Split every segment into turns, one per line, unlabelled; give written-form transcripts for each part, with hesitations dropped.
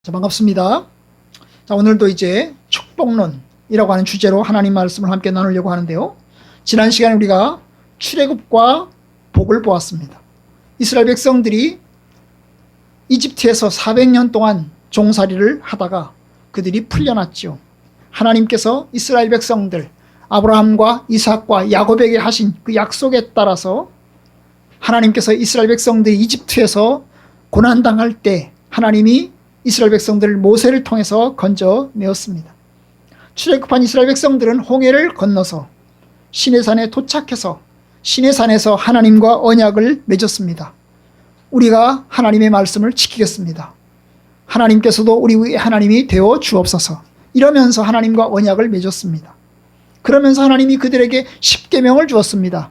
자, 반갑습니다. 자, 오늘도 이제 축복론이라고 하는 주제로 하나님 말씀을 함께 나누려고 하는데요. 지난 시간에 우리가 출애굽과 복을 보았습니다. 이스라엘 백성들이 이집트에서 400년 동안 종살이를 하다가 그들이 풀려났지요. 하나님께서 이스라엘 백성들 아브라함과 이삭과 야곱에게 하신 그 약속에 따라서 하나님께서 이스라엘 백성들이 이집트에서 고난당할 때 하나님이 이스라엘 백성들을 모세를 통해서 건져내었습니다. 출애굽한 이스라엘 백성들은 홍해를 건너서 시내산에 도착해서 시내산에서 하나님과 언약을 맺었습니다. 우리가 하나님의 말씀을 지키겠습니다. 하나님께서도 우리 하나님이 되어 주옵소서. 이러면서 하나님과 언약을 맺었습니다. 그러면서 하나님이 그들에게 10계명을 주었습니다.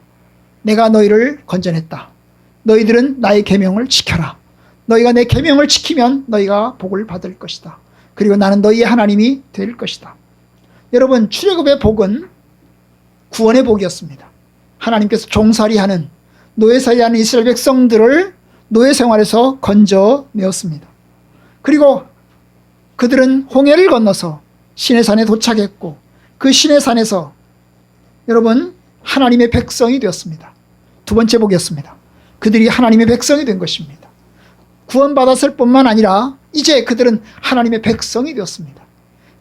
내가 너희를 건져냈다. 너희들은 나의 계명을 지켜라. 너희가 내 계명을 지키면 너희가 복을 받을 것이다. 그리고 나는 너희의 하나님이 될 것이다. 여러분, 출애굽의 복은 구원의 복이었습니다. 하나님께서 종살이하는 노예살이하는 이스라엘 백성들을 노예 생활에서 건져내었습니다. 그리고 그들은 홍해를 건너서 시내산에 도착했고 그 시내산에서 여러분 하나님의 백성이 되었습니다. 두 번째 복이었습니다. 그들이 하나님의 백성이 된 것입니다. 구원받았을 뿐만 아니라 이제 그들은 하나님의 백성이 되었습니다.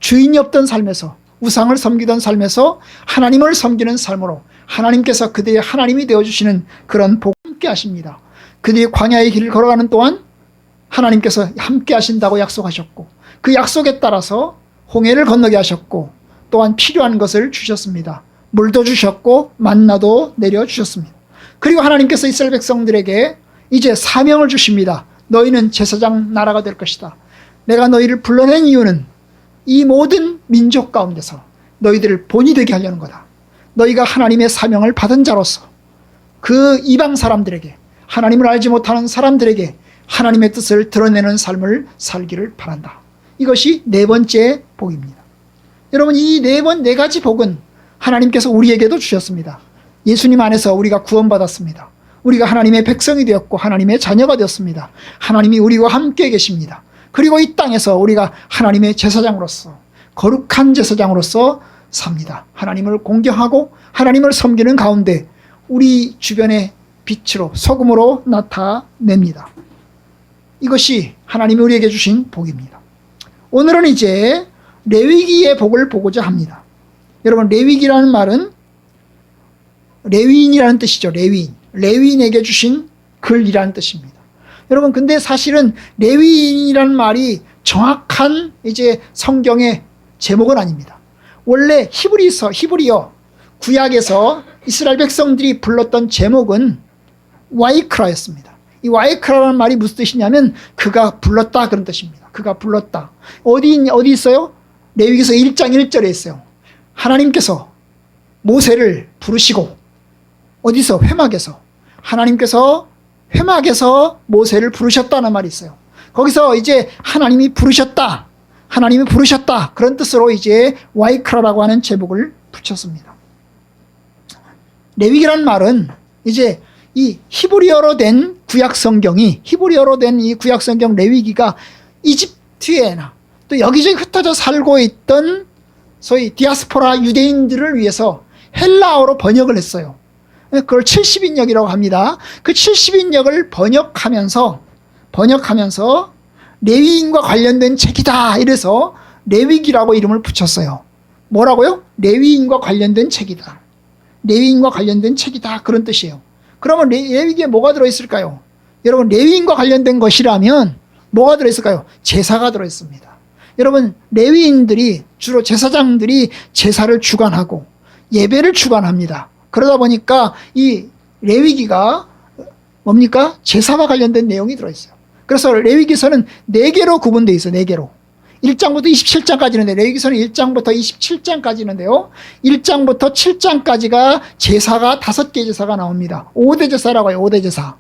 주인이 없던 삶에서 우상을 섬기던 삶에서 하나님을 섬기는 삶으로 하나님께서 그들의 하나님이 되어주시는 그런 복을 함께 하십니다. 그들이 광야의 길을 걸어가는 동안 하나님께서 함께 하신다고 약속하셨고 그 약속에 따라서 홍해를 건너게 하셨고 또한 필요한 것을 주셨습니다. 물도 주셨고 만나도 내려주셨습니다. 그리고 하나님께서 이스라엘 백성들에게 이제 사명을 주십니다. 너희는 제사장 나라가 될 것이다. 내가 너희를 불러낸 이유는 이 모든 민족 가운데서 너희들을 본이 되게 하려는 거다. 너희가 하나님의 사명을 받은 자로서 그 이방 사람들에게 하나님을 알지 못하는 사람들에게 하나님의 뜻을 드러내는 삶을 살기를 바란다. 이것이 네 번째 복입니다. 여러분, 이 네 가지 복은 하나님께서 우리에게도 주셨습니다. 예수님 안에서 우리가 구원받았습니다. 우리가 하나님의 백성이 되었고 하나님의 자녀가 되었습니다. 하나님이 우리와 함께 계십니다. 그리고 이 땅에서 우리가 하나님의 제사장으로서 거룩한 제사장으로서 삽니다. 하나님을 공경하고 하나님을 섬기는 가운데 우리 주변의 빛으로 소금으로 나타냅니다. 이것이 하나님이 우리에게 주신 복입니다. 오늘은 이제 레위기의 복을 보고자 합니다. 여러분, 레위기라는 말은 레위인이라는 뜻이죠. 레위인. 레위인에게 주신 글이라는 뜻입니다. 여러분, 근데 사실은 레위인이라는 말이 정확한 이제 성경의 제목은 아닙니다. 원래 히브리어 구약에서 이스라엘 백성들이 불렀던 제목은 와이크라였습니다. 이 와이크라라는 말이 무슨 뜻이냐면 그가 불렀다 그런 뜻입니다. 그가 불렀다. 어디 있어요? 레위기서 1장 1절에 있어요. 하나님께서 모세를 부르시고 어디서? 회막에서. 하나님께서 회막에서 모세를 부르셨다는 말이 있어요. 거기서 이제 하나님이 부르셨다. 하나님이 부르셨다. 그런 뜻으로 이제 와이크라라고 하는 제목을 붙였습니다. 레위기라는 말은 이제 이 히브리어로 된 히브리어로 된 이 구약 성경 레위기가 이집트에나 또 여기저기 흩어져 살고 있던 소위 디아스포라 유대인들을 위해서 헬라어로 번역을 했어요. 그걸 70인역이라고 합니다. 그 70인역을 번역하면서 레위인과 관련된 책이다. 이래서 레위기라고 이름을 붙였어요. 뭐라고요? 레위인과 관련된 책이다. 레위인과 관련된 책이다. 그런 뜻이에요. 그러면 레위기에 뭐가 들어있을까요? 여러분, 레위인과 관련된 것이라면 뭐가 들어있을까요? 제사가 들어있습니다. 여러분, 레위인들이 주로 제사장들이 제사를 주관하고 예배를 주관합니다. 그러다 보니까 이 레위기가 뭡니까? 제사와 관련된 내용이 들어있어요. 그래서 레위기서는 4개로 구분되어 있어요. 4개로. 1장부터 27장까지 있는데 레위기서는 1장부터 27장까지 있는데요. 1장부터 7장까지가 제사가 5개 제사가 나옵니다. 5대 제사라고 해요. 5대 제사.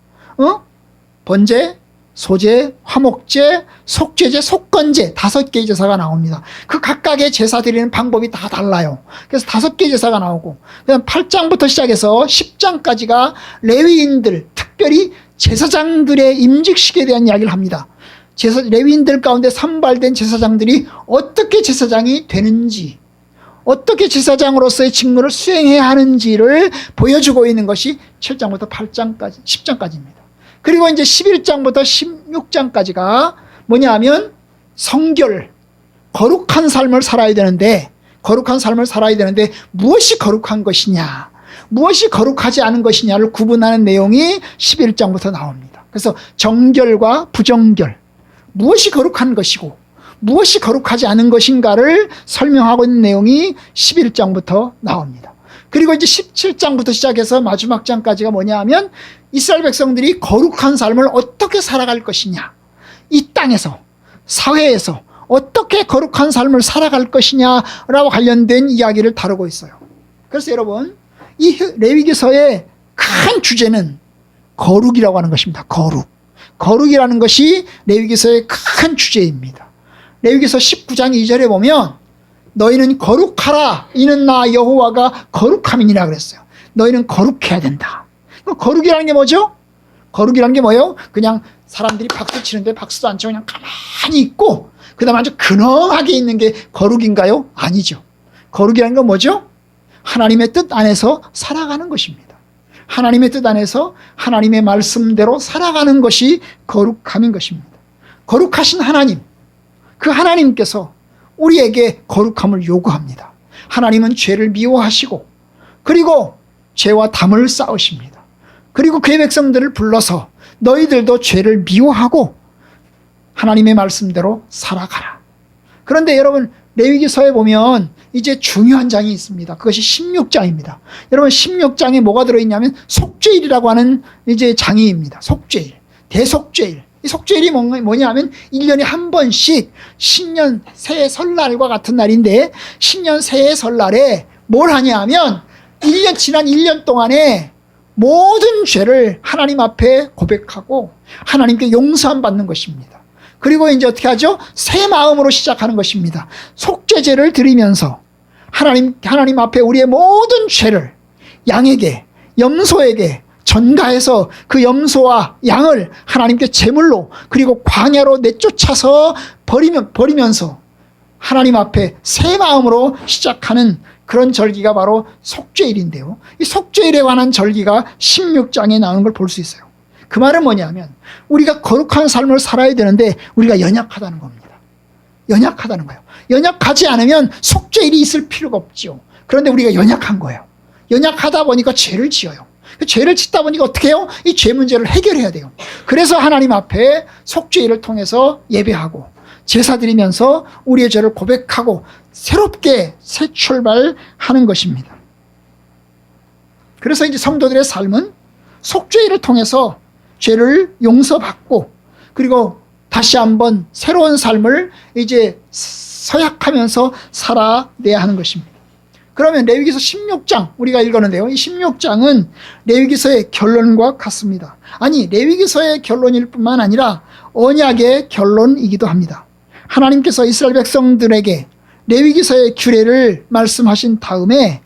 번제, 소제, 화목제, 속죄제, 속건제 5개의 제사가 나옵니다. 그 각각의 제사 드리는 방법이 다 달라요. 그래서 5개의 제사가 나오고 그다음 8장부터 시작해서 10장까지가 레위인들, 특별히 제사장들의 임직식에 대한 이야기를 합니다. 레위인들 가운데 선발된 제사장들이 어떻게 제사장이 되는지, 어떻게 제사장으로서의 직무를 수행해야 하는지를 보여주고 있는 것이 7장부터 8장까지, 10장까지입니다. 그리고 이제 11장부터 16장까지가 뭐냐 하면 성결, 거룩한 삶을 살아야 되는데, 무엇이 거룩한 것이냐, 무엇이 거룩하지 않은 것이냐를 구분하는 내용이 11장부터 나옵니다. 그래서 정결과 부정결, 무엇이 거룩한 것이고 무엇이 거룩하지 않은 것인가를 설명하고 있는 내용이 11장부터 나옵니다. 그리고 이제 17장부터 시작해서 마지막 장까지가 뭐냐 하면 이스라엘 백성들이 거룩한 삶을 어떻게 살아갈 것이냐, 이 땅에서, 사회에서 어떻게 거룩한 삶을 살아갈 것이냐라고 관련된 이야기를 다루고 있어요. 그래서 여러분, 이 레위기서의 큰 주제는 거룩이라고 하는 것입니다. 거룩이라는 것이 레위기서의 큰 주제입니다. 레위기서 19장 2절에 보면 너희는 거룩하라, 이는 나 여호와가 거룩함이니라 그랬어요. 너희는 거룩해야 된다. 거룩이라는 게 뭐죠? 거룩이라는 게 뭐예요? 그냥 사람들이 박수 치는데 박수도 안 치고 그냥 가만히 있고 그 다음에 아주 근엄하게 있는 게 거룩인가요? 아니죠. 거룩이라는 건 뭐죠? 하나님의 뜻 안에서 살아가는 것입니다. 하나님의 뜻 안에서 하나님의 말씀대로 살아가는 것이 거룩함인 것입니다. 거룩하신 하나님, 그 하나님께서 우리에게 거룩함을 요구합니다. 하나님은 죄를 미워하시고 그리고 죄와 담을 쌓으십니다. 그리고 그의 백성들을 불러서 너희들도 죄를 미워하고 하나님의 말씀대로 살아가라. 그런데 여러분, 레위기서에 보면 이제 중요한 장이 있습니다. 그것이 16장입니다. 여러분, 16장에 뭐가 들어있냐면 속죄일이라고 하는 이제 장이입니다. 속죄일, 대속죄일. 이 속죄일이 뭐냐 하면 1년에 한 번씩 신년 새해 설날과 같은 날인데, 신년 새해 설날에 뭘 하냐 하면 지난 1년 동안에 모든 죄를 하나님 앞에 고백하고 하나님께 용서함 받는 것입니다. 그리고 이제 어떻게 하죠? 새 마음으로 시작하는 것입니다. 속죄제를 드리면서 하나님 앞에 우리의 모든 죄를 양에게, 염소에게 전가해서 그 염소와 양을 하나님께 제물로, 그리고 광야로 내쫓아서 버리면서 하나님 앞에 새 마음으로 시작하는 그런 절기가 바로 속죄일인데요. 이 속죄일에 관한 절기가 16장에 나오는 걸 볼 수 있어요. 그 말은 뭐냐면 우리가 거룩한 삶을 살아야 되는데 우리가 연약하다는 겁니다. 연약하다는 거예요. 연약하지 않으면 속죄일이 있을 필요가 없죠. 그런데 우리가 연약한 거예요. 연약하다 보니까 죄를 지어요. 죄를 짓다 보니까 어떻게 해요? 이 죄 문제를 해결해야 돼요. 그래서 하나님 앞에 속죄일을 통해서 예배하고 제사 드리면서 우리의 죄를 고백하고 새롭게 새 출발하는 것입니다. 그래서 이제 성도들의 삶은 속죄일을 통해서 죄를 용서받고 그리고 다시 한번 새로운 삶을 이제 서약하면서 살아내야 하는 것입니다. 그러면 레위기서 16장 우리가 읽었는데요. 이 16장은 레위기서의 결론과 같습니다. 아니, 레위기서의 결론일 뿐만 아니라 언약의 결론이기도 합니다. 하나님께서 이스라엘 백성들에게 레위기서의 규례를 말씀하신 다음에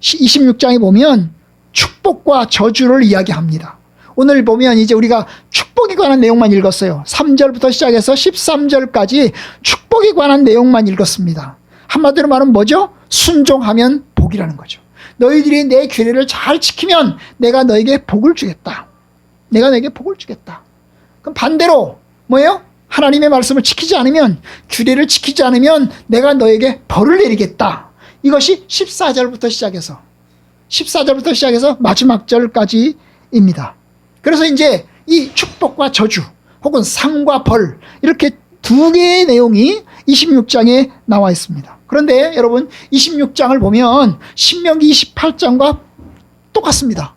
26장에 보면 축복과 저주를 이야기합니다. 오늘 보면 이제 우리가 축복에 관한 내용만 읽었어요. 3절부터 시작해서 13절까지 축복에 관한 내용만 읽었습니다. 한마디로 말하면 뭐죠? 순종하면 복이라는 거죠. 너희들이 내 규례를 잘 지키면 내가 너에게 복을 주겠다. 내가 너에게 복을 주겠다. 그럼 반대로 뭐예요? 하나님의 말씀을 지키지 않으면, 규례를 지키지 않으면 내가 너에게 벌을 내리겠다. 이것이 14절부터 시작해서 마지막 절까지입니다. 그래서 이제 이 축복과 저주 혹은 상과 벌, 이렇게 두 개의 내용이 26장에 나와 있습니다. 그런데 여러분, 26장을 보면 신명기 28장과 똑같습니다.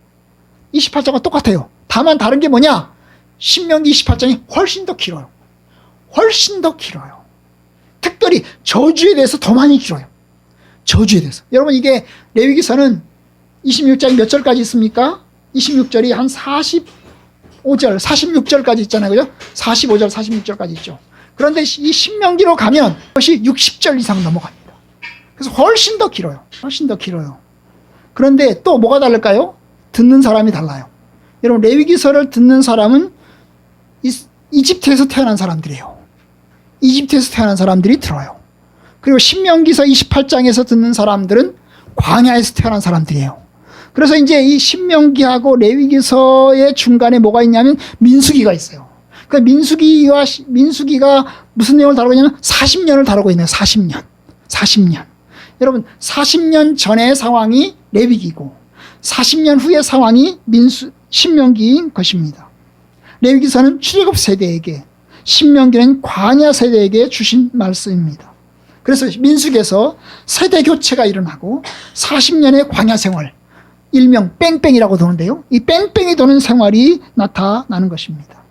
28장과 똑같아요. 다만 다른 게 뭐냐? 신명기 28장이 훨씬 더 길어요. 훨씬 더 길어요. 특별히 저주에 대해서 더 많이 길어요. 저주에 대해서. 여러분, 이게 레위기서는 26장이 몇 절까지 있습니까? 26절이 한 45절, 46절까지 있잖아요. 그죠? 45절, 46절까지 있죠. 그런데 이 신명기로 가면 그것이 60절 이상 넘어갑니다. 그래서 훨씬 더 길어요. 훨씬 더 길어요. 그런데 또 뭐가 다를까요? 듣는 사람이 달라요. 여러분, 레위기서를 듣는 사람은 이 이집트에서 태어난 사람들이에요. 이집트에서 태어난 사람들이 들어요. 그리고 신명기서 28장에서 듣는 사람들은 광야에서 태어난 사람들이에요. 그래서 이제 이 신명기하고 레위기서의 중간에 뭐가 있냐면 민수기가 있어요. 그 민수기가 무슨 내용을 다루고 있냐면 40년을 다루고 있네요. 40년. 여러분 40년 전의 상황이 레위기고 40년 후의 상황이 신명기인 것입니다. 레위기서는 출애굽 세대에게, 신명기는 광야 세대에게 주신 말씀입니다. 그래서 민수기에서 세대 교체가 일어나고 40년의 광야 생활, 일명 뺑뺑이라고 도는데요. 이 뺑뺑이 도는 생활이 나타나는 것입니다.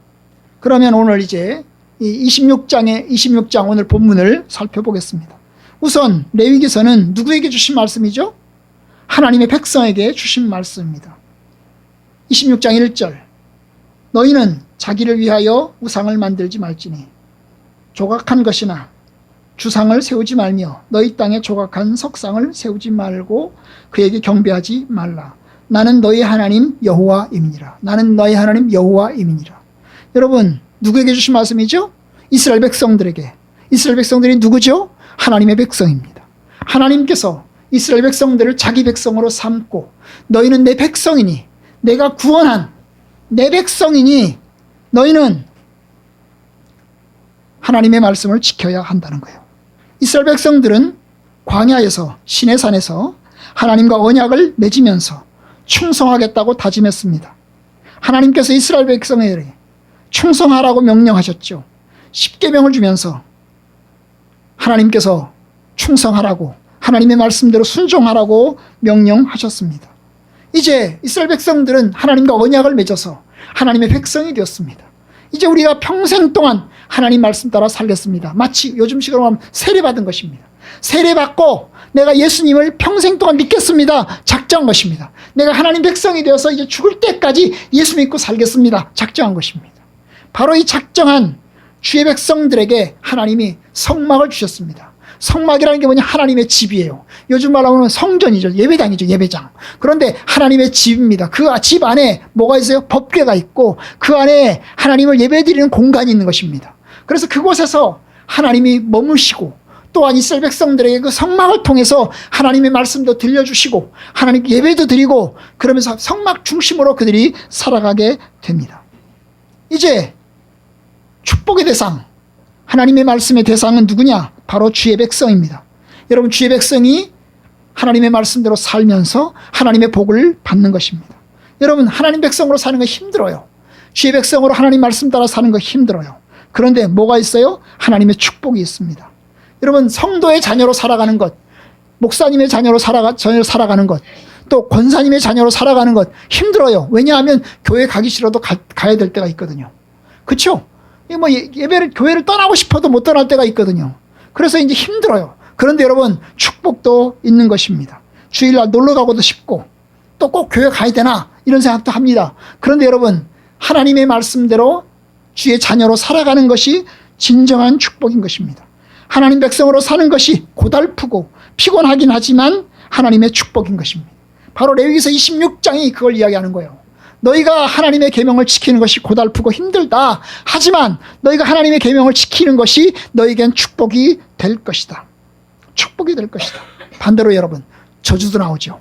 그러면 오늘 이제 이 26장 오늘 본문을 살펴보겠습니다. 우선 레위기서는 누구에게 주신 말씀이죠? 하나님의 백성에게 주신 말씀입니다. 26장 1절 너희는 자기를 위하여 우상을 만들지 말지니 조각한 것이나 주상을 세우지 말며 너희 땅에 조각한 석상을 세우지 말고 그에게 경배하지 말라. 나는 너희 하나님 여호와임이니라. 나는 너희 하나님 여호와임이니라. 여러분 누구에게 주신 말씀이죠? 이스라엘 백성들에게. 이스라엘 백성들이 누구죠? 하나님의 백성입니다. 하나님께서 이스라엘 백성들을 자기 백성으로 삼고 너희는 내 백성이니 내가 구원한 내 백성이니 너희는 하나님의 말씀을 지켜야 한다는 거예요. 이스라엘 백성들은 광야에서 시내산에서 하나님과 언약을 맺으면서 충성하겠다고 다짐했습니다. 하나님께서 이스라엘 백성에게 충성하라고 명령하셨죠. 10계명을 주면서 하나님께서 충성하라고 하나님의 말씀대로 순종하라고 명령하셨습니다. 이제 이스라엘 백성들은 하나님과 언약을 맺어서 하나님의 백성이 되었습니다. 이제 우리가 평생 동안 하나님 말씀 따라 살겠습니다. 마치 요즘 식으로 하면 세례받은 것입니다. 세례받고 내가 예수님을 평생 동안 믿겠습니다. 작정한 것입니다. 내가 하나님 백성이 되어서 이제 죽을 때까지 예수 믿고 살겠습니다. 작정한 것입니다. 바로 이 작정한 주의 백성들에게 하나님이 성막을 주셨습니다. 성막이라는 게 뭐냐? 하나님의 집이에요. 요즘 말하면 성전이죠. 예배당이죠. 예배장. 그런데 하나님의 집입니다. 그 집 안에 뭐가 있어요? 법궤가 있고 그 안에 하나님을 예배드리는 공간이 있는 것입니다. 그래서 그곳에서 하나님이 머무시고 또한 이스라엘 백성들에게 그 성막을 통해서 하나님의 말씀도 들려주시고 하나님께 예배도 드리고 그러면서 성막 중심으로 그들이 살아가게 됩니다. 이제 축복의 대상, 하나님의 말씀의 대상은 누구냐? 바로 주의 백성입니다. 여러분 주의 백성이 하나님의 말씀대로 살면서 하나님의 복을 받는 것입니다. 여러분 하나님 백성으로 사는 거 힘들어요. 주의 백성으로 하나님 말씀 따라 사는 거 힘들어요. 그런데 뭐가 있어요? 하나님의 축복이 있습니다. 여러분 성도의 자녀로 살아가는 것, 목사님의 자녀로 살아가는 것, 또 권사님의 자녀로 살아가는 것 힘들어요. 왜냐하면 교회 가기 싫어도 가야 될 때가 있거든요. 그렇죠? 뭐 교회를 떠나고 싶어도 못 떠날 때가 있거든요. 그래서 이제 힘들어요. 그런데 여러분 축복도 있는 것입니다. 주일날 놀러 가고도 싶고 또 꼭 교회 가야 되나 이런 생각도 합니다. 그런데 여러분 하나님의 말씀대로 주의 자녀로 살아가는 것이 진정한 축복인 것입니다. 하나님 백성으로 사는 것이 고달프고 피곤하긴 하지만 하나님의 축복인 것입니다. 바로 레위기서 26장이 그걸 이야기하는 거예요. 너희가 하나님의 계명을 지키는 것이 고달프고 힘들다. 하지만 너희가 하나님의 계명을 지키는 것이 너희에겐 축복이 될 것이다. 축복이 될 것이다. 반대로 여러분 저주도 나오죠.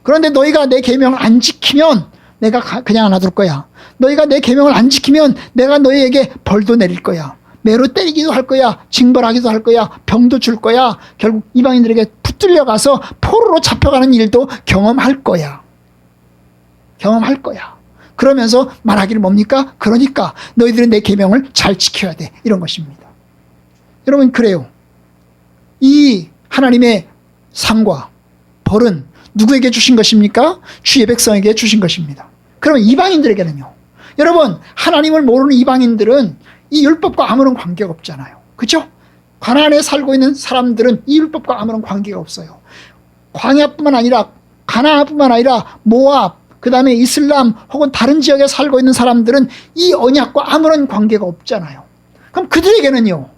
그런데 너희가 내 계명을 안 지키면 내가 그냥 놔둘 거야. 너희가 내 계명을 안 지키면 내가 너희에게 벌도 내릴 거야. 매로 때리기도 할 거야. 징벌하기도 할 거야. 병도 줄 거야. 결국 이방인들에게 붙들려 가서 포로로 잡혀가는 일도 경험할 거야. 경험할 거야. 그러면서 말하기를 뭡니까? 그러니까 너희들은 내 계명을 잘 지켜야 돼. 이런 것입니다. 여러분 그래요. 이 하나님의 상과 벌은 누구에게 주신 것입니까? 주의 백성에게 주신 것입니다. 그러면 이방인들에게는요. 여러분 하나님을 모르는 이방인들은 이 율법과 아무런 관계가 없잖아요. 그렇죠? 가나안에 살고 있는 사람들은 이 율법과 아무런 관계가 없어요. 광야뿐만 아니라 가나안뿐만 아니라 모압, 그 다음에 이슬람 혹은 다른 지역에 살고 있는 사람들은 이 언약과 아무런 관계가 없잖아요. 그럼 그들에게는요.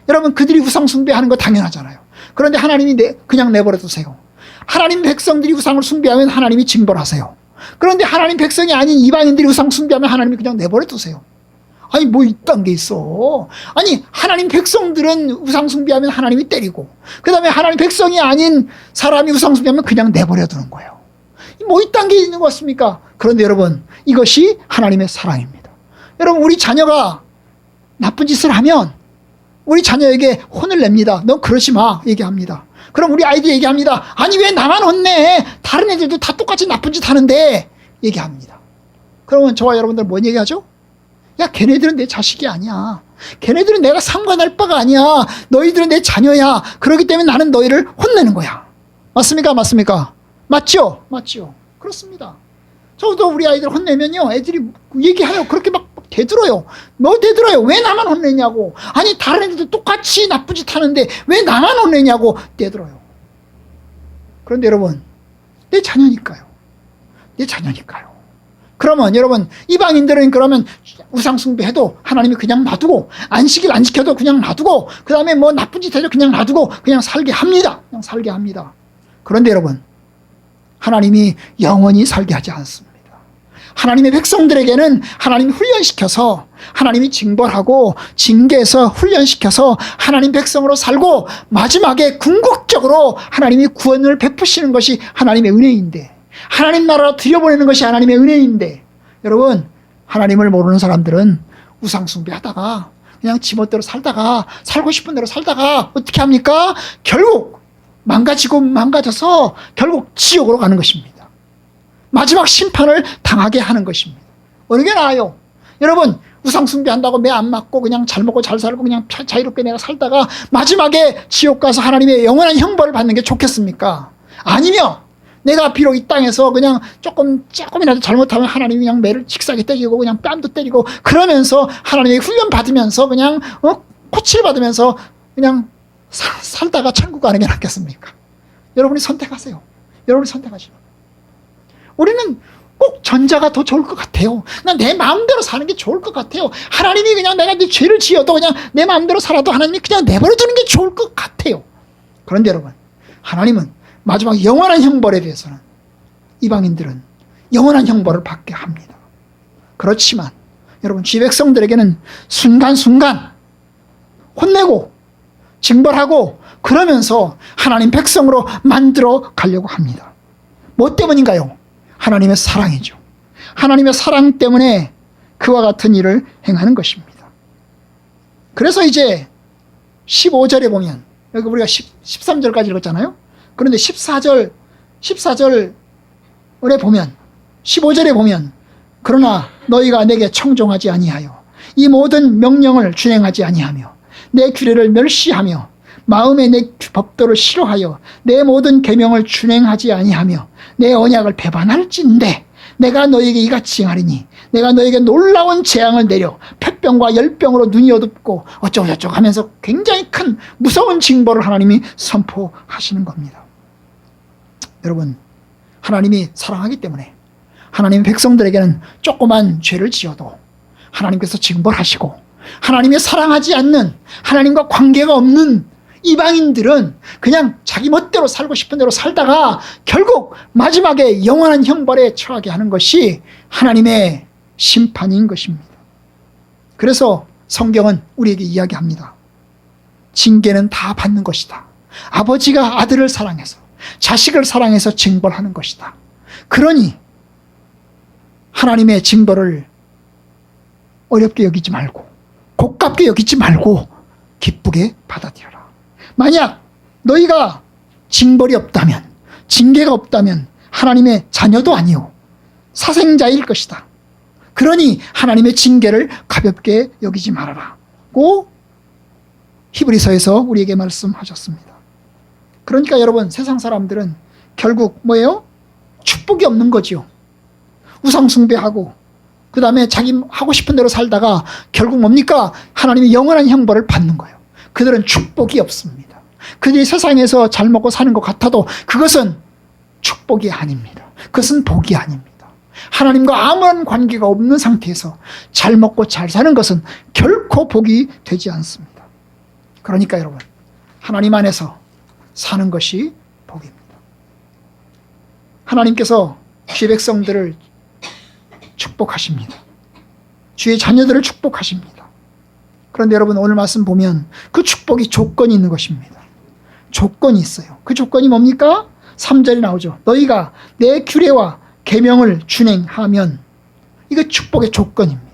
여러분 그들이 우상 숭배하는 거 당연하잖아요. 그런데 하나님이 그냥 내버려 두세요. 하나님 백성들이 우상을 숭배하면 하나님이 징벌하세요. 그런데 하나님 백성이 아닌 이방인들이 우상 숭배하면 하나님이 그냥 내버려 두세요. 아니 뭐 이딴 게 있어. 아니 하나님 백성들은 우상숭배하면 하나님이 때리고, 그 다음에 하나님 백성이 아닌 사람이 우상숭배하면 그냥 내버려 두는 거예요. 뭐 이딴 게 있는 것 같습니까? 그런데 여러분, 이것이 하나님의 사랑입니다. 여러분, 우리 자녀가 나쁜 짓을 하면 우리 자녀에게 혼을 냅니다. 너 그러지 마 얘기합니다. 그럼 우리 아이도 얘기합니다. 아니 왜 나만 혼내? 다른 애들도 다 똑같이 나쁜 짓 하는데 얘기합니다. 그러면 저와 여러분들 뭔 얘기하죠? 야, 걔네들은 내 자식이 아니야. 걔네들은 내가 상관할 바가 아니야. 너희들은 내 자녀야. 그렇기 때문에 나는 너희를 혼내는 거야. 맞습니까? 맞습니까? 맞죠? 맞죠? 그렇습니다. 저도 우리 아이들 혼내면요, 애들이 얘기해요. 그렇게 막 대들어요. 뭐 대들어요? 왜 나만 혼내냐고. 아니 다른 애들도 똑같이 나쁜 짓 하는데 왜 나만 혼내냐고 대들어요. 그런데 여러분, 내 자녀니까요. 내 자녀니까요. 그러면 여러분, 이방인들은 그러면 우상숭배해도 하나님이 그냥 놔두고, 안식일 안 지켜도 그냥 놔두고, 그 다음에 뭐 나쁜 짓 해도 그냥 놔두고 그냥 살게 합니다. 그냥 살게 합니다. 그런데 여러분, 하나님이 영원히 살게 하지 않습니다. 하나님의 백성들에게는 하나님이 훈련시켜서, 하나님이 징벌하고 징계해서 훈련시켜서 하나님 백성으로 살고, 마지막에 궁극적으로 하나님이 구원을 베푸시는 것이 하나님의 은혜인데, 하나님 나라로 들여보내는 것이 하나님의 은혜인데, 여러분, 하나님을 모르는 사람들은 우상숭배하다가 그냥 지멋대로 살다가, 살고 싶은 대로 살다가 어떻게 합니까? 결국 망가져서 결국 지옥으로 가는 것입니다. 마지막 심판을 당하게 하는 것입니다. 어느 게 나아요? 여러분, 우상숭배한다고 매 안 맞고 그냥 잘 먹고 잘 살고 그냥 자유롭게 내가 살다가 마지막에 지옥 가서 하나님의 영원한 형벌을 받는 게 좋겠습니까? 아니면 내가 비록 이 땅에서 그냥 조금이라도 잘못하면 하나님이 그냥 매를 직사게 때리고 그냥 뺨도 때리고 그러면서 하나님의 훈련 받으면서 그냥 코치를 받으면서 그냥 살다가 천국 가는 게 낫겠습니까? 여러분이 선택하세요. 여러분이 선택하시오. 우리는 꼭 전자가 더 좋을 것 같아요. 그냥 내 마음대로 사는 게 좋을 것 같아요. 하나님이 그냥 내가 네 죄를 지어도 그냥 내 마음대로 살아도 하나님이 그냥 내버려 두는 게 좋을 것 같아요. 그런데 여러분, 하나님은 마지막 영원한 형벌에 대해서는 이방인들은 영원한 형벌을 받게 합니다. 그렇지만 여러분, 지 백성들에게는 순간순간 혼내고 징벌하고 그러면서 하나님 백성으로 만들어 가려고 합니다. 뭐 때문인가요? 하나님의 사랑이죠. 하나님의 사랑 때문에 그와 같은 일을 행하는 것입니다. 그래서 이제 15절에 보면, 여기 우리가 13절까지 읽었잖아요. 그런데 14절에 보면, 15절에 보면, 그러나 너희가 내게 청종하지 아니하여 이 모든 명령을 준행하지 아니하며 내 규례를 멸시하며 마음에 내 법도를 싫어하여 내 모든 계명을 준행하지 아니하며 내 언약을 배반할진대 내가 너에게 이같이 행하리니 내가 너에게 놀라운 재앙을 내려 폐병과 열병으로 눈이 어둡고 어쩌고저쩌고 하면서 굉장히 큰 무서운 징벌을 하나님이 선포하시는 겁니다. 여러분, 하나님이 사랑하기 때문에 하나님 백성들에게는 조그만 죄를 지어도 하나님께서 징벌하시고, 하나님이 사랑하지 않는, 하나님과 관계가 없는 이방인들은 그냥 자기 멋대로 살고 싶은 대로 살다가 결국 마지막에 영원한 형벌에 처하게 하는 것이 하나님의 심판인 것입니다. 그래서 성경은 우리에게 이야기합니다. 징계는 다 받는 것이다. 아버지가 아들을 사랑해서, 자식을 사랑해서 징벌하는 것이다. 그러니 하나님의 징벌을 어렵게 여기지 말고, 고깝게 여기지 말고 기쁘게 받아들여라. 만약 너희가 징벌이 없다면, 징계가 없다면 하나님의 자녀도 아니요 사생자일 것이다. 그러니 하나님의 징계를 가볍게 여기지 말아라고 히브리서에서 우리에게 말씀하셨습니다. 그러니까 여러분, 세상 사람들은 결국 뭐예요? 축복이 없는 거지요. 우상숭배하고 그 다음에 자기 하고 싶은 대로 살다가 결국 뭡니까? 하나님의 영원한 형벌을 받는 거예요. 그들은 축복이 없습니다. 그들이 세상에서 잘 먹고 사는 것 같아도 그것은 축복이 아닙니다. 그것은 복이 아닙니다. 하나님과 아무런 관계가 없는 상태에서 잘 먹고 잘 사는 것은 결코 복이 되지 않습니다. 그러니까 여러분, 하나님 안에서 사는 것이 복입니다. 하나님께서 지 백성들을 축복하십니다. 주의 자녀들을 축복하십니다. 그런데 여러분 오늘 말씀 보면 그 축복이 조건이 있는 것입니다. 조건이 있어요. 그 조건이 뭡니까? 3절에 나오죠. 너희가 내 규례와 계명을 준행하면. 이거 축복의 조건입니다.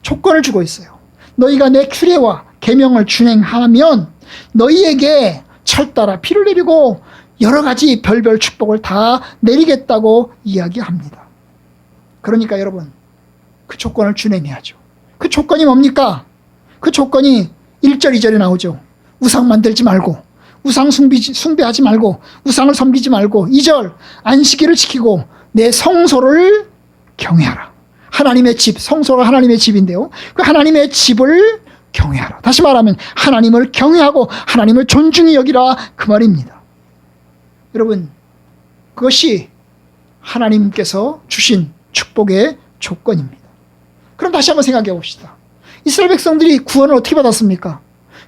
조건을 주고 있어요. 너희가 내 규례와 계명을 준행하면 너희에게 철따라 비를 내리고 여러 가지 별별 축복을 다 내리겠다고 이야기합니다. 그러니까 여러분 그 조건을 준행해야죠. 그 조건이 뭡니까? 그 조건이 1절 2절에 나오죠. 우상 만들지 말고, 우상 숭배하지 말고, 우상을 섬기지 말고, 2절 안식일을 지키고 내 성소를 경외하라. 하나님의 집, 성소가 하나님의 집인데요, 그 하나님의 집을 경외하라. 다시 말하면 하나님을 경외하고 하나님을 존중히 여기라, 그 말입니다. 여러분 그것이 하나님께서 주신 축복의 조건입니다. 그럼 다시 한번 생각해 봅시다. 이스라엘 백성들이 구원을 어떻게 받았습니까?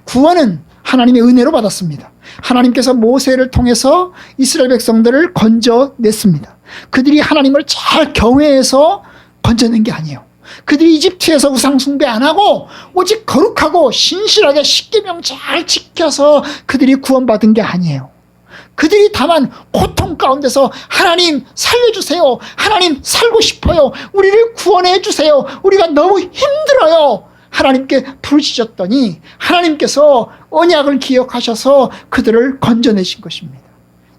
구원은 하나님의 은혜로 받았습니다. 하나님께서 모세를 통해서 이스라엘 백성들을 건져냈습니다. 그들이 하나님을 잘 경외해서 건져낸 게 아니에요. 그들이 이집트에서 우상 숭배 안 하고 오직 거룩하고 신실하게 십계명 잘 지켜서 그들이 구원받은 게 아니에요. 그들이 다만 고통 가운데서 하나님 살려주세요, 하나님 살고 싶어요, 우리를 구원해 주세요, 우리가 너무 힘들어요, 하나님께 부르짖었더니 하나님께서 언약을 기억하셔서 그들을 건져내신 것입니다.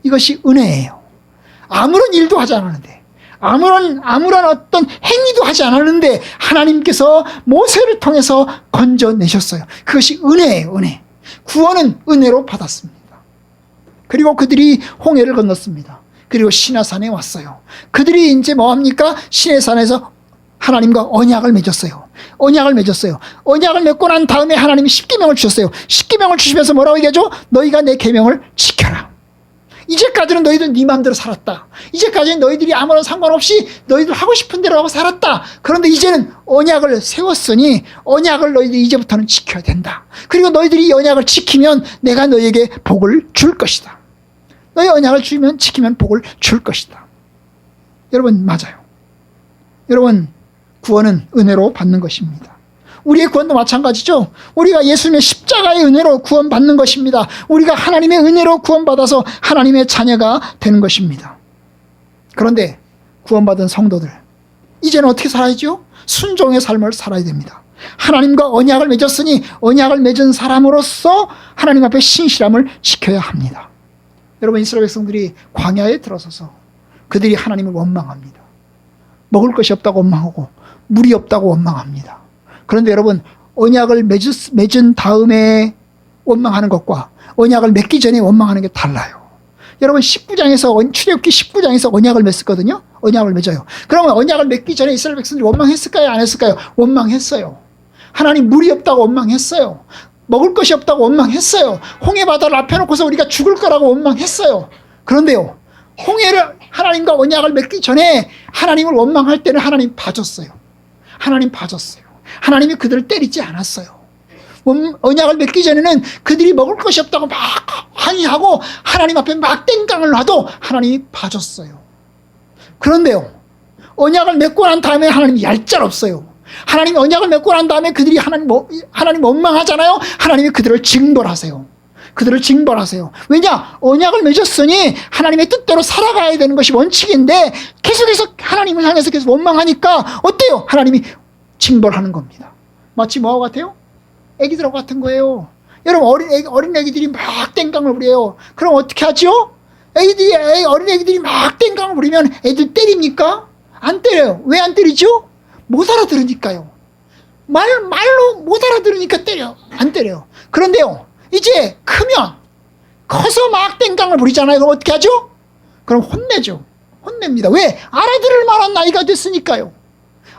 이것이 은혜예요. 아무런 일도 하지 않았는데, 아무런 어떤 행위도 하지 않았는데 하나님께서 모세를 통해서 건져내셨어요. 그것이 은혜예요. 은혜. 구원은 은혜로 받았습니다. 그리고 그들이 홍해를 건넜습니다. 그리고 시내산에 왔어요. 그들이 이제 뭐합니까? 시내산에서 하나님과 언약을 맺었어요. 언약을 맺고 난 다음에 하나님이 십계명을 주셨어요. 십계명을 주시면서 뭐라고 얘기하죠? 너희가 내 계명을 지켜라. 이제까지는 너희들 네 마음대로 살았다. 이제까지는 너희들이 아무런 상관없이 너희들 하고 싶은 대로 하고 살았다. 그런데 이제는 언약을 세웠으니 언약을 너희들이 이제부터는 지켜야 된다. 그리고 너희들이 이 언약을 지키면 내가 너희에게 복을 줄 것이다. 너희 언약을 지키면 복을 줄 것이다. 여러분 맞아요. 여러분 구원은 은혜로 받는 것입니다. 우리의 구원도 마찬가지죠. 우리가 예수님의 십자가의 은혜로 구원받는 것입니다. 우리가 하나님의 은혜로 구원받아서 하나님의 자녀가 되는 것입니다. 그런데 구원받은 성도들 이제는 어떻게 살아야죠? 순종의 삶을 살아야 됩니다. 하나님과 언약을 맺었으니 언약을 맺은 사람으로서 하나님 앞에 신실함을 지켜야 합니다. 여러분 이스라엘 백성들이 광야에 들어서서 그들이 하나님을 원망합니다. 먹을 것이 없다고 원망하고 물이 없다고 원망합니다. 그런데 여러분 언약을 맺은 다음에 원망하는 것과 언약을 맺기 전에 원망하는 게 달라요. 여러분 19장에서 출애굽기 19장에서 언약을 맺었거든요. 언약을 맺어요. 그러면 언약을 맺기 전에 이스라엘 백성들이 원망했을까요? 안 했을까요? 원망했어요. 하나님 물이 없다고 원망했어요. 먹을 것이 없다고 원망했어요. 홍해 바다를 앞에 놓고서 우리가 죽을 거라고 원망했어요. 그런데요 홍해를 하나님과 언약을 맺기 전에 하나님을 원망할 때는 하나님 봐줬어요. 하나님 봐줬어요. 하나님이 그들을 때리지 않았어요. 언약을 맺기 전에는 그들이 먹을 것이 없다고 막 항의하고 하나님 앞에 막 땡깡을 놔도 하나님이 봐줬어요. 그런데요 언약을 맺고 난 다음에 하나님이 얄짤없어요. 하나님이 언약을 맺고 난 다음에 그들이 하나님 원망하잖아요. 하나님이 그들을 징벌하세요. 왜냐? 언약을 맺었으니 하나님의 뜻대로 살아가야 되는 것이 원칙인데 계속해서 하나님을 향해서 계속 원망하니까 어때요? 하나님이 징벌하는 겁니다. 마치 뭐하고 같아요? 애기들하고 같은 거예요. 여러분 어린 애기들이 막 땡깡을 부려요. 그럼 어떻게 하죠? 어린 애기들이 막 땡깡을 부리면 애들 때립니까? 안 때려요. 왜 안 때리죠? 못 알아들으니까요. 말로 못 알아들으니까 안 때려요. 그런데요 이제 크면 커서 막 땡깡을 부리잖아요. 그럼 어떻게 하죠? 그럼 혼냅니다. 왜? 알아들을 만한 나이가 됐으니까요.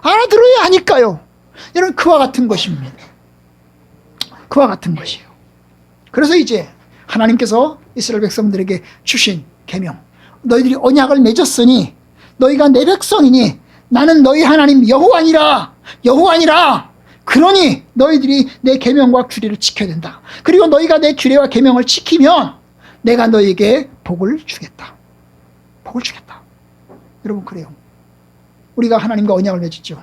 알아들어야 하니까요. 여러분 그와 같은 것입니다. 그와 같은 것이에요. 그래서 이제 하나님께서 이스라엘 백성들에게 주신 계명, 너희들이 언약을 맺었으니 너희가 내 백성이니 나는 너희 하나님 여호와니라. 그러니 너희들이 내 계명과 규례를 지켜야 된다. 그리고 너희가 내 규례와 계명을 지키면 내가 너희에게 복을 주겠다. 여러분 그래요. 우리가 하나님과 언약을 맺었죠.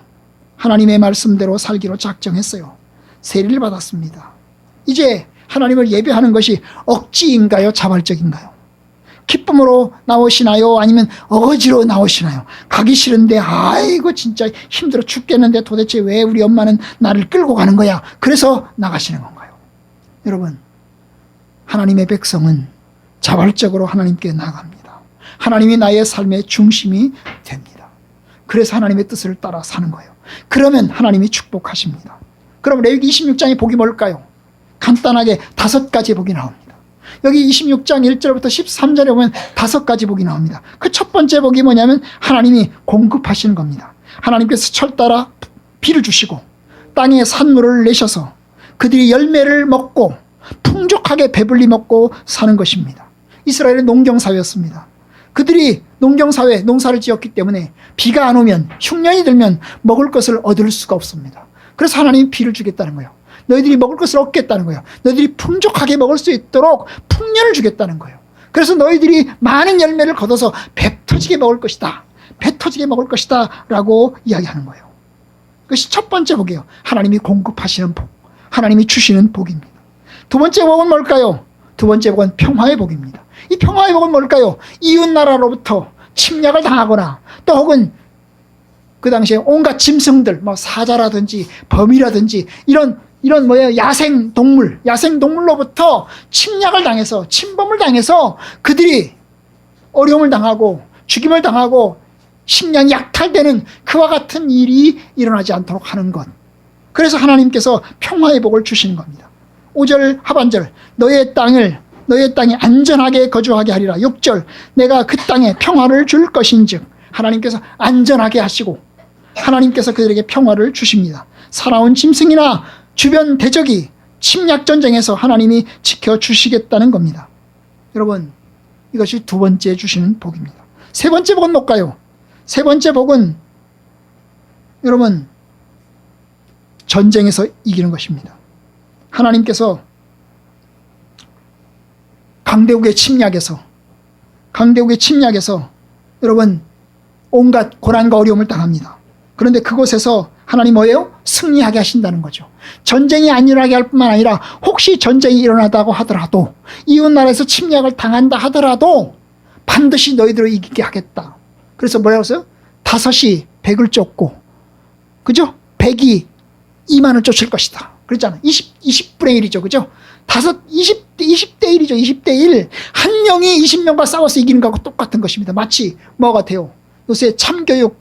하나님의 말씀대로 살기로 작정했어요. 세례를 받았습니다. 이제 하나님을 예배하는 것이 억지인가요? 자발적인가요? 기쁨으로 나오시나요? 아니면 어거지로 나오시나요? 가기 싫은데 아이고 진짜 힘들어 죽겠는데 도대체 왜 우리 엄마는 나를 끌고 가는 거야? 그래서 나가시는 건가요? 여러분, 하나님의 백성은 자발적으로 하나님께 나갑니다. 하나님이 나의 삶의 중심이 됩니다. 그래서 하나님의 뜻을 따라 사는 거예요. 그러면 하나님이 축복하십니다. 그럼 레위기 26장의 복이 뭘까요? 간단하게 5가지 복이 나옵니다. 여기 26장 1절부터 13절에 보면 5가지 복이 나옵니다. 그 첫 번째 복이 뭐냐면 하나님이 공급하시는 겁니다. 하나님께서 철 따라 비를 주시고 땅에 산물을 내셔서 그들이 열매를 먹고 풍족하게 배불리 먹고 사는 것입니다. 이스라엘은 농경사회였습니다. 그들이 농경사회, 농사를 지었기 때문에 비가 안 오면, 흉년이 들면 먹을 것을 얻을 수가 없습니다. 그래서 하나님이 비를 주겠다는 거예요. 너희들이 먹을 것을 얻겠다는 거예요. 너희들이 풍족하게 먹을 수 있도록 풍년을 주겠다는 거예요. 그래서 너희들이 많은 열매를 거둬서 배 터지게 먹을 것이다. 배 터지게 먹을 것이다 라고 이야기하는 거예요. 그것이 첫 번째 복이에요. 하나님이 공급하시는 복, 하나님이 주시는 복입니다. 두 번째 복은 뭘까요? 두 번째 복은 평화의 복입니다. 이 평화의 복은 뭘까요? 이웃나라로부터 침략을 당하거나 또 혹은 그 당시에 온갖 짐승들, 뭐 사자라든지 범이라든지 이런 야생 동물로부터 침략을 당해서, 침범을 당해서 그들이 어려움을 당하고 죽임을 당하고 식량이 약탈되는 그와 같은 일이 일어나지 않도록 하는 것. 그래서 하나님께서 평화의 복을 주시는 겁니다. 5절 하반절, 너의 땅에 안전하게 거주하게 하리라. 6절, 내가 그 땅에 평화를 줄 것인즉, 하나님께서 안전하게 하시고 하나님께서 그들에게 평화를 주십니다. 살아온 짐승이나 주변 대적이 침략 전쟁에서 하나님이 지켜주시겠다는 겁니다. 여러분, 이것이 두 번째 주시는 복입니다. 세 번째 복은 뭘까요? 세 번째 복은 여러분, 전쟁에서 이기는 것입니다. 하나님께서 강대국의 침략에서 여러분 온갖 고난과 어려움을 당합니다. 그런데 그곳에서 하나님 뭐예요? 승리하게 하신다는 거죠. 전쟁이 안 일어나게 할 뿐만 아니라 혹시 전쟁이 일어나다고 하더라도, 이웃나라에서 침략을 당한다 하더라도 반드시 너희들을 이기게 하겠다. 그래서 뭐라고 했어요? 5이 100을 쫓고, 그죠? 100이 2만을 쫓을 것이다. 그랬잖아요. 20분의 1이죠. 그죠? 20대 1이죠. 20대 1. 한 명이 20명과 싸워서 이기는 거하고 똑같은 것입니다. 마치 뭐 같아요? 요새 참교육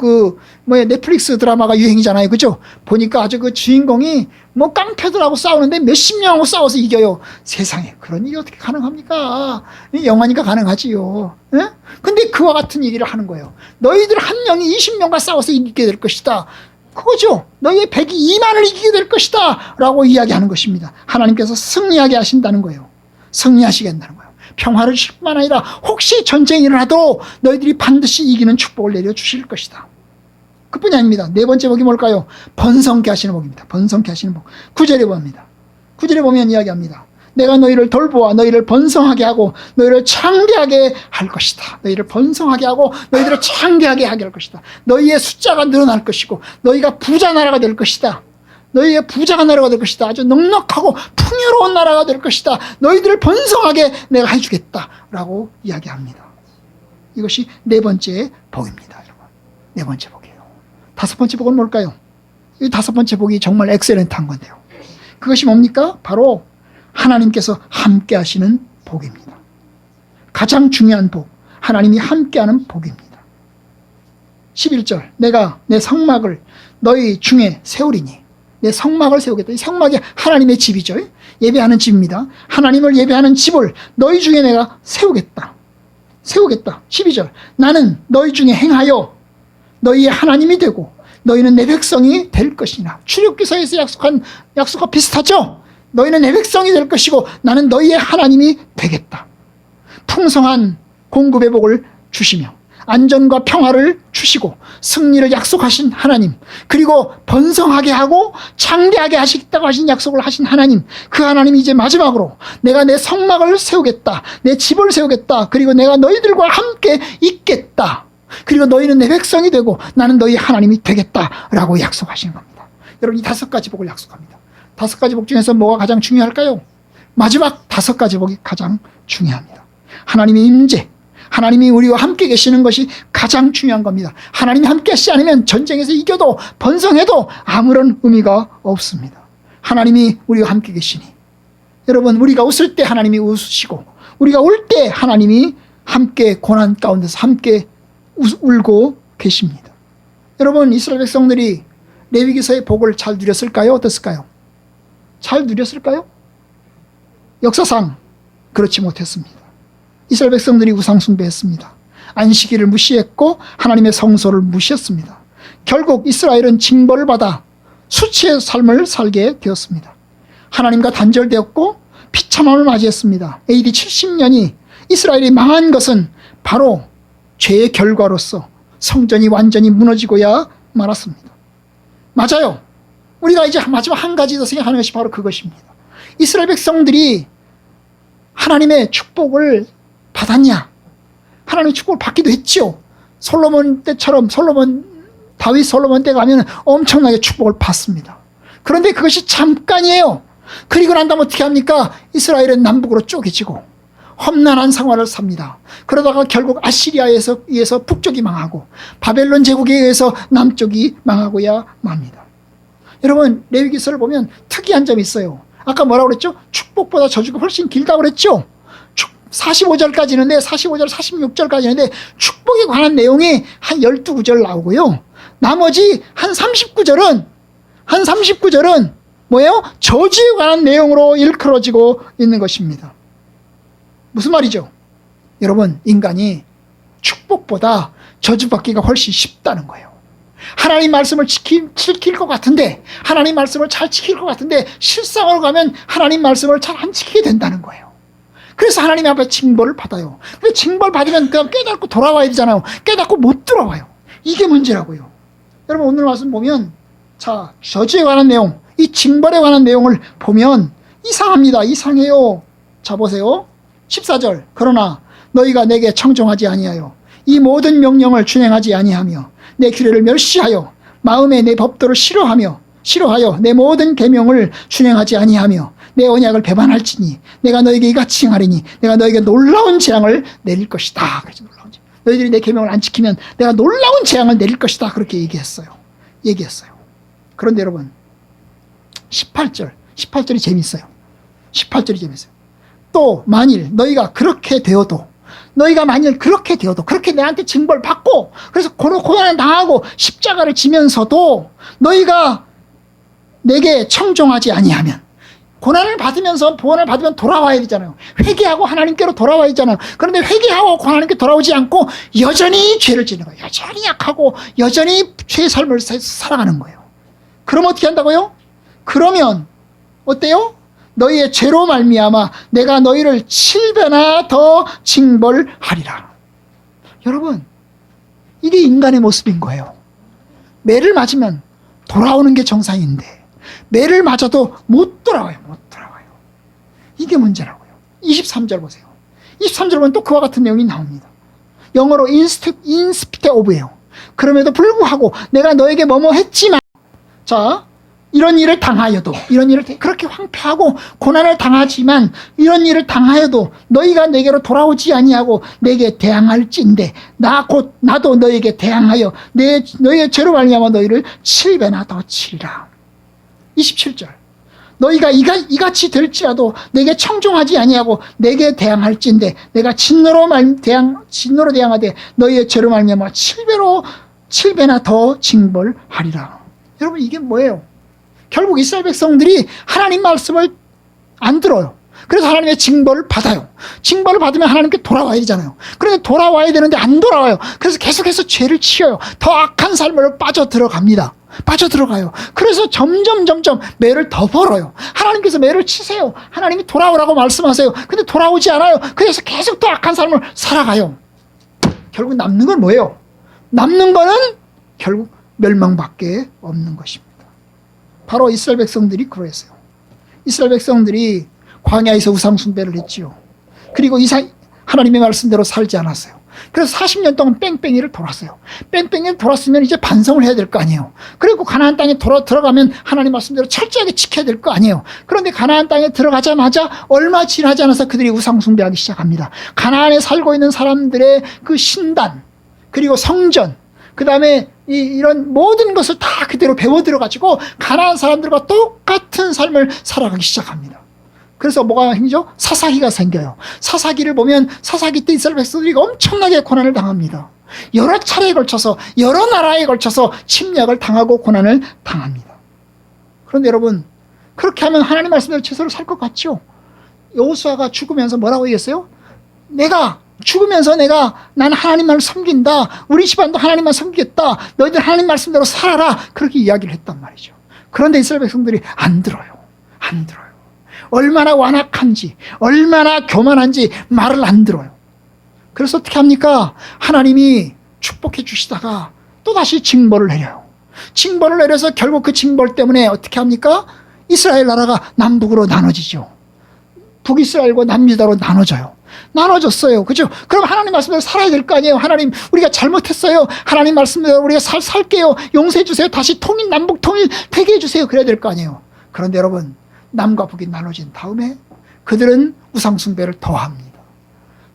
넷플릭스 드라마가 유행이잖아요. 그죠? 보니까 아주 그 주인공이 뭐 깡패들하고 싸우는데 몇십 명하고 싸워서 이겨요. 세상에 그런 일이 어떻게 가능합니까? 영화니까 가능하지요. 예? 근데 그와 같은 얘기를 하는 거예요. 너희들 한 명이 20명과 싸워서 이기게 될 것이다. 그거죠. 너희의 100이 2만을 이기게 될 것이다 라고 이야기하는 것입니다. 하나님께서 승리하게 하신다는 거예요. 승리하시겠다는 거예요. 평화를 주실 뿐만 아니라 혹시 전쟁이 일어나도 너희들이 반드시 이기는 축복을 내려주실 것이다. 그뿐이 아닙니다. 네 번째 복이 뭘까요? 번성케 하시는 복입니다. 번성케 하시는 복. 9절에 봅니다. 9절에 보면 이야기합니다. 내가 너희를 돌보아 너희를 번성하게 하고 너희를 창대하게 할 것이다. 너희를 번성하게 하고 너희들을 창대하게 하게 할 것이다. 너희의 숫자가 늘어날 것이고 너희가 부자 나라가 될 것이다. 너희의 부자가 나라가 될 것이다. 아주 넉넉하고 풍요로운 나라가 될 것이다. 너희들을 번성하게 내가 해주겠다 라고 이야기합니다. 이것이 네 번째 복입니다. 여러분. 네 번째 복이에요. 다섯 번째 복은 뭘까요? 이 다섯 번째 복이 정말 엑셀런트한 건데요. 그것이 뭡니까? 바로 하나님께서 함께 하시는 복입니다. 가장 중요한 복, 하나님이 함께하는 복입니다. 11절, 내가 내 성막을 너희 중에 세우리니, 내 성막을 세우겠다. 이 성막이 하나님의 집이죠. 예배하는 집입니다. 하나님을 예배하는 집을 너희 중에 내가 세우겠다. 12절, 나는 너희 중에 행하여 너희의 하나님이 되고 너희는 내 백성이 될 것이나. 출애굽기서에서 약속과 비슷하죠? 너희는 내 백성이 될 것이고 나는 너희의 하나님이 되겠다. 풍성한 공급의 복을 주시며 안전과 평화를 주시고 승리를 약속하신 하나님, 그리고 번성하게 하고 창대하게 하시겠다고 하신 약속을 하신 하나님, 그 하나님이 이제 마지막으로 내가 내 성막을 세우겠다, 내 집을 세우겠다, 그리고 내가 너희들과 함께 있겠다 그리고 너희는 내 백성이 되고 나는 너희 하나님이 되겠다라고 약속하시는 겁니다. 여러분, 이 5가지 복을 약속합니다. 5가지 복 중에서 뭐가 가장 중요할까요? 마지막 5가지 복이 가장 중요합니다. 하나님의 임재, 하나님이 우리와 함께 계시는 것이 가장 중요한 겁니다. 하나님이 함께 하시지 않으면 전쟁에서 이겨도 번성해도 아무런 의미가 없습니다. 하나님이 우리와 함께 계시니, 여러분, 우리가 웃을 때 하나님이 웃으시고 우리가 울 때 하나님이 함께 고난 가운데서 함께 울고 계십니다. 여러분, 이스라엘 백성들이 레위기서의 복을 잘 누렸을까요? 어땠을까요? 잘 누렸을까요? 역사상 그렇지 못했습니다. 이스라엘 백성들이 우상 숭배했습니다. 안식일을 무시했고 하나님의 성소를 무시했습니다. 결국 이스라엘은 징벌을 받아 수치의 삶을 살게 되었습니다. 하나님과 단절되었고 비참함을 맞이했습니다. AD 70년이 이스라엘이 망한 것은 바로 죄의 결과로서 성전이 완전히 무너지고야 말았습니다. 맞아요. 우리가 이제 마지막 한 가지 더 생각하는 것이 바로 그것입니다. 이스라엘 백성들이 하나님의 축복을 받았냐? 하나님의 축복을 받기도 했죠. 솔로몬 때처럼 다윗 솔로몬 때 가면 엄청나게 축복을 받습니다. 그런데 그것이 잠깐이에요. 그리고 난 다음 어떻게 합니까? 이스라엘은 남북으로 쪼개지고 험난한 생활을 삽니다. 그러다가 결국 아시리아에 의해서 북쪽이 망하고 바벨론 제국에 의해서 남쪽이 망하고야 맙니다. 여러분, 레위기서를 보면 특이한 점이 있어요. 아까 뭐라고 그랬죠? 축복보다 저주가 훨씬 길다고 그랬죠? 45절까지 있는데, 45절, 46절까지 있는데 축복에 관한 내용이 한 12구절 나오고요. 나머지 한 39절은 뭐예요? 저주에 관한 내용으로 일컬어지고 있는 것입니다. 무슨 말이죠? 여러분, 인간이 축복보다 저주받기가 훨씬 쉽다는 거예요. 하나님 말씀을 지킬 것 같은데, 하나님 말씀을 잘 지킬 것 같은데 실상으로 가면 하나님 말씀을 잘 안 지키게 된다는 거예요. 그래서 하나님 앞에 징벌을 받아요. 근데 징벌 받으면 그냥 깨닫고 돌아와야 되잖아요. 깨닫고 못 돌아와요. 이게 문제라고요. 여러분, 오늘 말씀 보면, 자, 저주에 관한 내용, 이 징벌에 관한 내용을 보면 이상합니다. 이상해요. 자, 보세요. 14절. 그러나 너희가 내게 청종하지 아니하여 이 모든 명령을 준행하지 아니하며 내 규례를 멸시하여 마음에 내 법도를 싫어하여 내 모든 계명을 준행하지 아니하며 내 언약을 배반할지니 내가 너에게 이같이 행하리니 내가 너에게 놀라운 재앙을 내릴 것이다. 그래서 놀라운 재앙. 너희들이 내 계명을 안 지키면 내가 놀라운 재앙을 내릴 것이다. 그렇게 얘기했어요. 그런데 여러분, 18절이 재밌어요. 18절이 재밌어요. 또 만일 너희가 그렇게 되어도 그렇게 내한테 징벌 받고 그래서 고난을 당하고 십자가를 지면서도 너희가 내게 청종하지 아니하면, 고난을 받으면서 구원을 받으면 돌아와야 되잖아요. 회개하고 하나님께로 돌아와야 되잖아요. 그런데 회개하고 하나님께 돌아오지 않고 여전히 죄를 지는 거예요. 여전히 약하고 여전히 죄의 삶을 살아가는 거예요. 그럼 어떻게 한다고요? 그러면 어때요? 너희의 죄로 말미암아 내가 너희를 7배나 더 징벌하리라. 여러분, 이게 인간의 모습인 거예요. 매를 맞으면 돌아오는 게 정상인데 매를 맞아도 못 돌아와요. 이게 문제라고요. 23절 보세요. 23절 보면 또 그와 같은 내용이 나옵니다. 영어로 inspite of예요. 그럼에도 불구하고 내가 너에게 뭐뭐 했지만, 자, 이런 일을 당하여도, 그렇게 황폐하고 고난을 당하지만 이런 일을 당하여도 너희가 내게로 돌아오지 아니하고 내게 대항할진대 나도 너에게 대항하여 너희의 죄로 말미암아 너희를 7배나 더 치리라. 27절. 너희가 이같이 될지라도 내게 청종하지 아니하고 내게 대항할진대 내가 진노로 대항하되 너희의 죄로 말미암아 7배나 더 징벌하리라. 여러분, 이게 뭐예요? 결국 이스라엘 백성들이 하나님 말씀을 안 들어요. 그래서 하나님의 징벌을 받아요. 징벌을 받으면 하나님께 돌아와야 되잖아요. 그런데 돌아와야 되는데 안 돌아와요. 그래서 계속해서 죄를 치어요. 더 악한 삶으로 빠져들어가요. 그래서 점점 매를 더 벌어요. 하나님께서 매를 치세요. 하나님이 돌아오라고 말씀하세요. 근데 돌아오지 않아요. 그래서 계속 더 악한 삶을 살아가요. 결국 남는 건 뭐예요? 남는 거는 결국 멸망밖에 없는 것입니다. 바로 이스라엘 백성들이 그러했어요. 이스라엘 백성들이 광야에서 우상 숭배를 했지요. 그리고 하나님의 말씀대로 살지 않았어요. 그래서 40년 동안 뺑뺑이를 돌았어요. 뺑뺑이를 돌았으면 이제 반성을 해야 될 거 아니에요. 그리고 가나안 땅에 들어가면 하나님 말씀대로 철저하게 지켜야 될 거 아니에요. 그런데 가나안 땅에 들어가자마자 얼마 지나지 않아서 그들이 우상숭배하기 시작합니다. 가나안에 살고 있는 사람들의 그 신단, 그리고 성전, 그 다음에 이런 모든 것을 다 그대로 배워 들어가지고 가나안 사람들과 똑같은 삶을 살아가기 시작합니다. 그래서 뭐가 생기죠? 사사기가 생겨요. 사사기를 보면 사사기 때 이스라엘 백성들이 엄청나게 고난을 당합니다. 여러 차례에 걸쳐서 여러 나라에 걸쳐서 침략을 당하고 고난을 당합니다. 그런데 여러분, 그렇게 하면 하나님 말씀대로 제대로 살 것 같죠? 여호수아가 죽으면서 뭐라고 얘기했어요? 내가 죽으면서 난 하나님만을 섬긴다. 우리 집안도 하나님만 섬기겠다. 너희들 하나님 말씀대로 살아라. 그렇게 이야기를 했단 말이죠. 그런데 이스라엘 백성들이 안 들어요. 안 들어요. 얼마나 완악한지, 얼마나 교만한지 말을 안 들어요. 그래서 어떻게 합니까? 하나님이 축복해 주시다가 또다시 징벌을 내려요. 징벌을 내려서 결국 그 징벌 때문에 어떻게 합니까? 이스라엘 나라가 남북으로 나눠지죠. 북이스라엘과 남유다로 나눠졌어요. 그죠? 그럼 하나님 말씀대로 살아야 될 거 아니에요. 하나님, 우리가 잘못했어요. 하나님 말씀대로 우리가 살게요. 용서해 주세요. 다시 남북 통일 되게 해주세요. 그래야 될 거 아니에요. 그런데 여러분, 남과 북이 나눠진 다음에 그들은 우상숭배를 더합니다.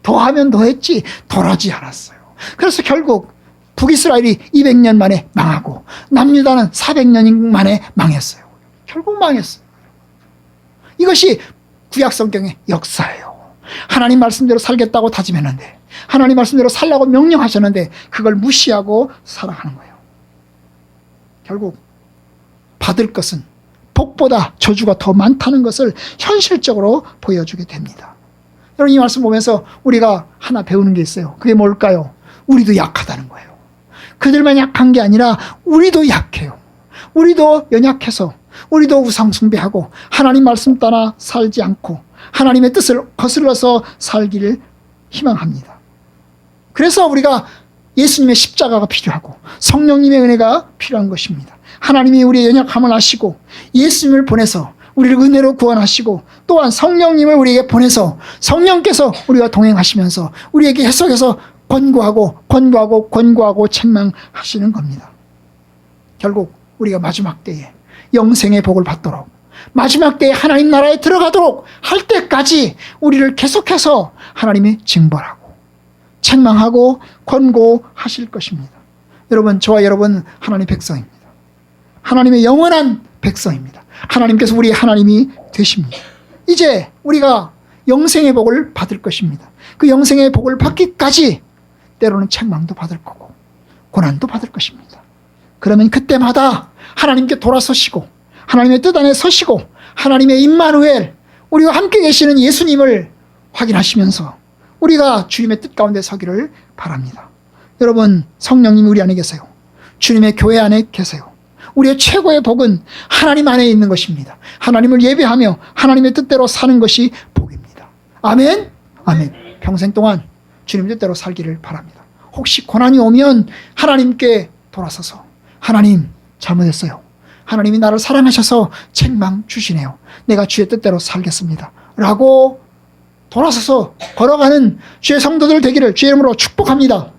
더하면 더했지 덜하지 않았어요. 그래서 결국 북이스라엘이 200년 만에 망하고 남유다는 400년 만에 망했어요. 결국 망했어요. 이것이 구약성경의 역사예요. 하나님 말씀대로 살겠다고 다짐했는데, 하나님 말씀대로 살라고 명령하셨는데 그걸 무시하고 살아가는 거예요. 결국 받을 것은 복보다 저주가 더 많다는 것을 현실적으로 보여주게 됩니다. 여러분, 이 말씀 보면서 우리가 하나 배우는 게 있어요. 그게 뭘까요? 우리도 약하다는 거예요. 그들만 약한 게 아니라 우리도 약해요. 우리도 연약해서 우리도 우상숭배하고 하나님 말씀 따라 살지 않고 하나님의 뜻을 거슬러서 살기를 희망합니다. 그래서 우리가 예수님의 십자가가 필요하고 성령님의 은혜가 필요한 것입니다. 하나님이 우리의 연약함을 아시고 예수님을 보내서 우리를 은혜로 구원하시고 또한 성령님을 우리에게 보내서 성령께서 우리와 동행하시면서 우리에게 계속해서 권고하고 책망하시는 겁니다. 결국 우리가 마지막 때에 영생의 복을 받도록, 마지막 때에 하나님 나라에 들어가도록 할 때까지 우리를 계속해서 하나님이 징벌하고 책망하고 권고하실 것입니다. 여러분, 저와 여러분 하나님의 백성입니다. 하나님의 영원한 백성입니다. 하나님께서 우리의 하나님이 되십니다. 이제 우리가 영생의 복을 받을 것입니다. 그 영생의 복을 받기까지 때로는 책망도 받을 거고 고난도 받을 것입니다. 그러면 그때마다 하나님께 돌아서시고 하나님의 뜻 안에 서시고 하나님의 임마누엘, 우리와 함께 계시는 예수님을 확인하시면서 우리가 주님의 뜻 가운데 서기를 바랍니다. 여러분, 성령님이 우리 안에 계세요. 주님의 교회 안에 계세요. 우리의 최고의 복은 하나님 안에 있는 것입니다. 하나님을 예배하며 하나님의 뜻대로 사는 것이 복입니다. 아멘? 아멘. 평생 동안 주님의 뜻대로 살기를 바랍니다. 혹시 고난이 오면 하나님께 돌아서서 하나님, 잘못했어요. 하나님이 나를 사랑하셔서 책망 주시네요. 내가 주의 뜻대로 살겠습니다. 라고 돌아서서 걸어가는 주의 성도들 되기를 주의 이름으로 축복합니다.